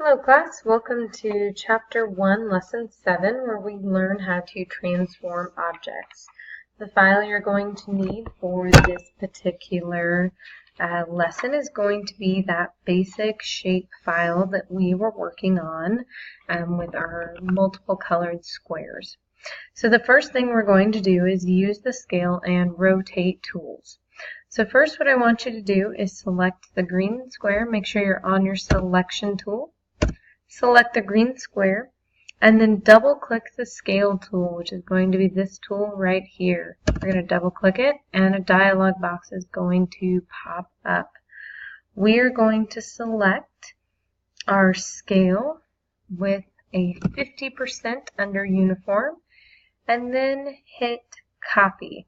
Hello class, welcome to Chapter 1, Lesson 7, where we learn how to transform objects. The file you're going to need for this particular lesson is going to be that basic shape file that we were working on with our multiple colored squares. So the first thing we're going to do is use the scale and rotate tools. So first what I want you to do is select the green square, make sure you're on your selection tool. Select the green square and then double click the scale tool, which is going to be this tool right here. We're going to double click it and a dialog box is going to pop up. We're going to select our scale with a 50% under uniform and then hit copy.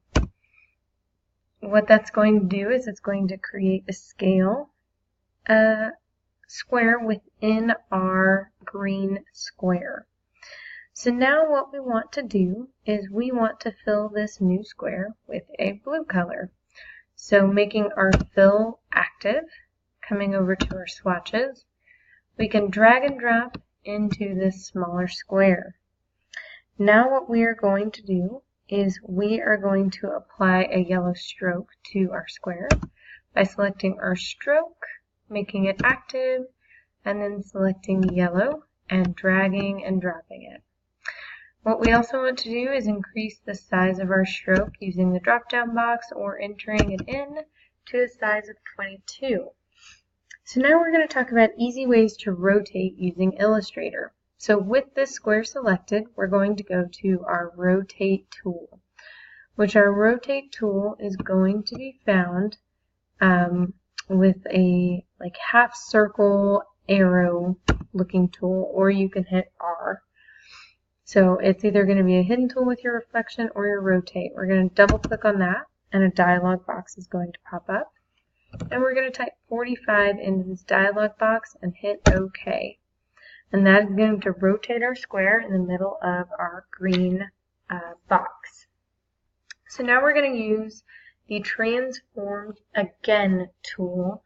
What that's going to do is it's going to create a scale square within our green square. So now what we want to do is we want to fill this new square with a blue color. So making our fill active, coming over to our swatches, we can drag and drop into this smaller square. Now what we are going to do is we are going to apply a yellow stroke to our square by selecting our stroke, making it active, and then selecting yellow and dragging and dropping it. What we also want to do is increase the size of our stroke using the drop-down box or entering it in to a size of 22. So now we're going to talk about easy ways to rotate using Illustrator. So with this square selected, we're going to go to our rotate tool, which our rotate tool is going to be found with a half circle arrow looking tool, or you can hit R. So it's either going to be a hidden tool with your reflection or your rotate. We're going to double click on that and a dialog box is going to pop up. And we're going to type 45 into this dialog box and hit OK. And that is going to rotate our square in the middle of our green box. So now we're going to use the Transform Again tool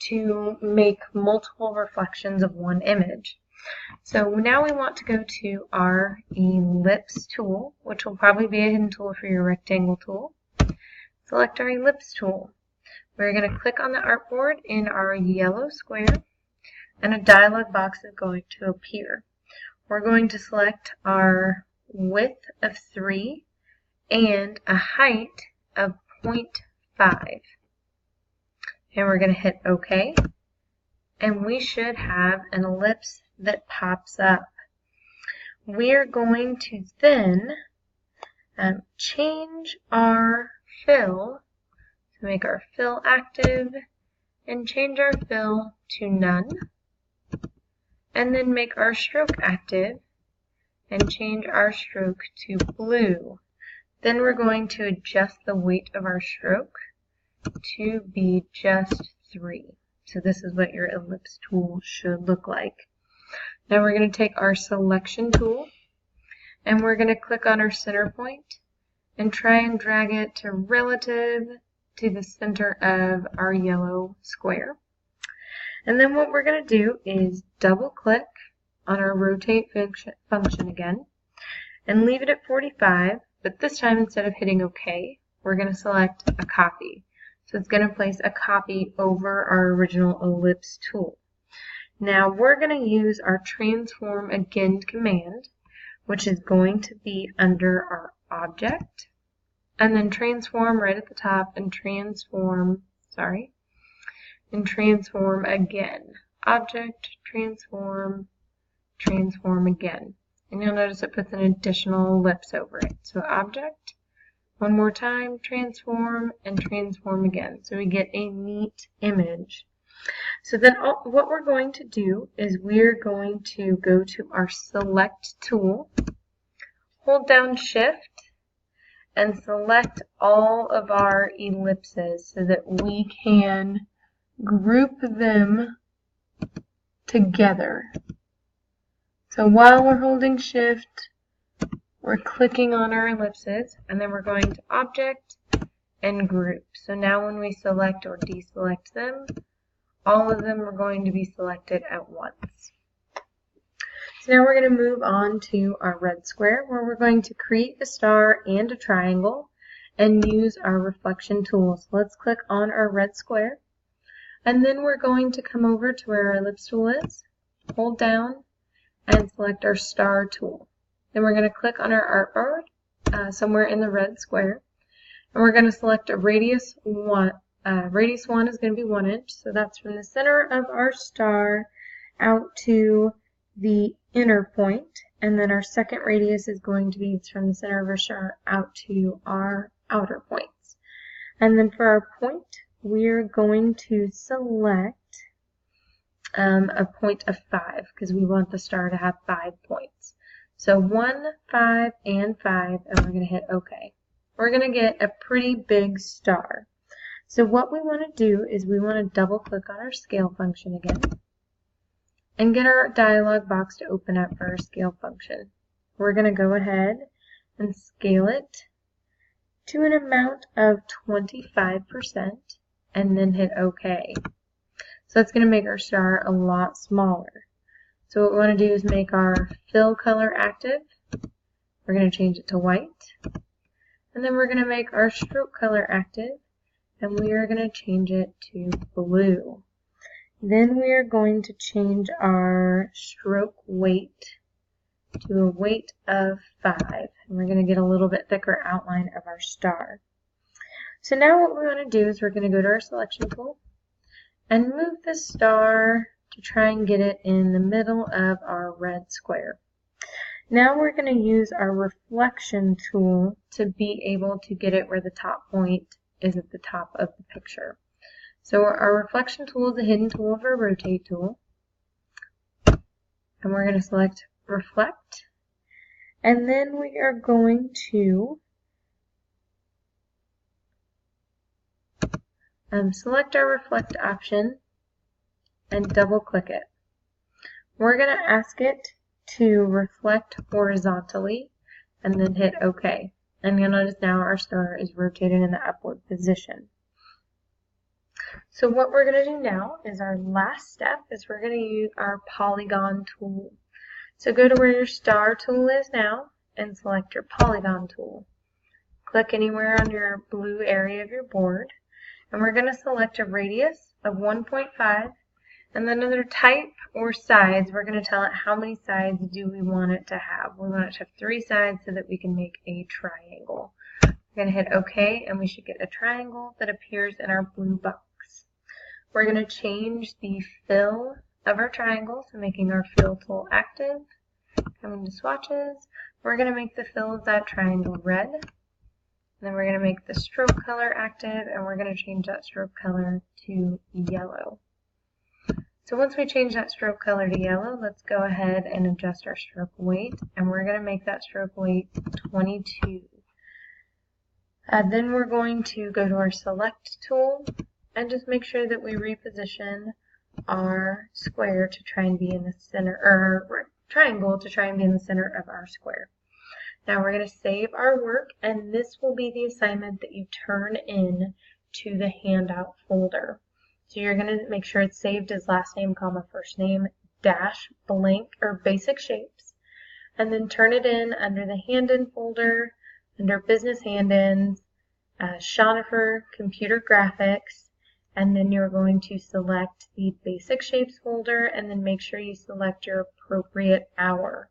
to make multiple reflections of one image. So now we want to go to our Ellipse tool, which will probably be a hidden tool for your rectangle tool. Select our Ellipse tool. We're going to click on the artboard in our yellow square, and a dialog box is going to appear. We're going to select our width of 3 and a height of 0.5. And we're going to hit OK. And we should have an ellipse that pops up. We're going to then change our fill to make our fill active and change our fill to none. And then make our stroke active and change our stroke to blue. Then we're going to adjust the weight of our stroke to be just 3. So this is what your ellipse tool should look like. Now we're going to take our selection tool and we're going to click on our center point and try and drag it to relative to the center of our yellow square. And then what we're going to do is double click on our rotate function again and leave it at 45, but this time instead of hitting OK, we're going to select a copy. So it's going to place a copy over our original ellipse tool. Now we're going to use our Transform Again command, which is going to be under our object, and then transform right at the top and transform again. Object, transform, transform again. And you'll notice it puts an additional ellipse over it. So object, one more time, transform, and transform again. So we get a neat image. So then what we're going to do is we're going to go to our select tool, hold down shift, and select all of our ellipses so that we can group them together. So while we're holding shift, we're clicking on our ellipses, and then we're going to object and group. So now when we select or deselect them, all of them are going to be selected at once. So now we're going to move on to our red square, where we're going to create a star and a triangle and use our reflection tool. So let's click on our red square, and then we're going to come over to where our ellipse tool is, hold down, and select our star tool. Then we're going to click on our artboard somewhere in the red square, and we're going to select a radius 1. Radius 1 is going to be 1 inch, so that's from the center of our star out to the inner point, and then our second radius is going to be from the center of our star out to our outer points. And then for our point, we're going to select a point of 5 because we want the star to have 5 points. So 1, 5, and 5, and we're going to hit OK. We're going to get a pretty big star. So what we want to do is we want to double click on our scale function again and get our dialog box to open up for our scale function. We're going to go ahead and scale it to an amount of 25% and then hit OK. So that's going to make our star a lot smaller. So what we want to do is make our fill color active. We're going to change it to white. And then we're going to make our stroke color active, and we are going to change it to blue. Then we are going to change our stroke weight to a weight of 5. And we're going to get a little bit thicker outline of our star. So now what we want to do is we're going to go to our selection tool and move the star to try and get it in the middle of our red square. Now we're going to use our reflection tool to be able to get it where the top point is at the top of the picture. So our reflection tool is the hidden tool of our rotate tool. And we're going to select reflect. And then we are going to select our reflect option and double click it. We're going to ask it to reflect horizontally and then hit OK. And you'll notice now our star is rotated in the upward position. So what we're going to do now is our last step is we're going to use our Polygon tool. So go to where your star tool is now and select your Polygon tool. Click anywhere on your blue area of your board, and we're going to select a radius of 1.5, and then under type or sides, we're going to tell it how many sides do we want it to have. We want it to have 3 sides so that we can make a triangle. We're going to hit OK, and we should get a triangle that appears in our blue box. We're going to change the fill of our triangle, so making our fill tool active. Come into swatches. We're going to make the fill of that triangle red. And then we're going to make the stroke color active, and we're going to change that stroke color to yellow. So once we change that stroke color to yellow, let's go ahead and adjust our stroke weight, and we're going to make that stroke weight 22. Then we're going to go to our select tool and just make sure that we reposition our square to try and be in the center, or triangle to try and be in the center of our square. Now we're going to save our work, and this will be the assignment that you turn in to the handout folder. So you're going to make sure it's saved as last name, comma, first name, dash, blank, or basic shapes, and then turn it in under the hand-in folder, under business hand-ins, Schonifer, computer graphics, and then you're going to select the basic shapes folder, and then make sure you select your appropriate hour.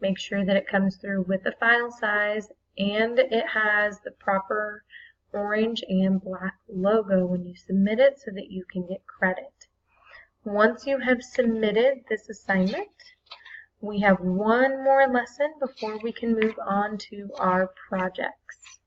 Make sure that it comes through with the file size and it has the proper orange and black logo when you submit it so that you can get credit. Once you have submitted this assignment, we have one more lesson before we can move on to our projects.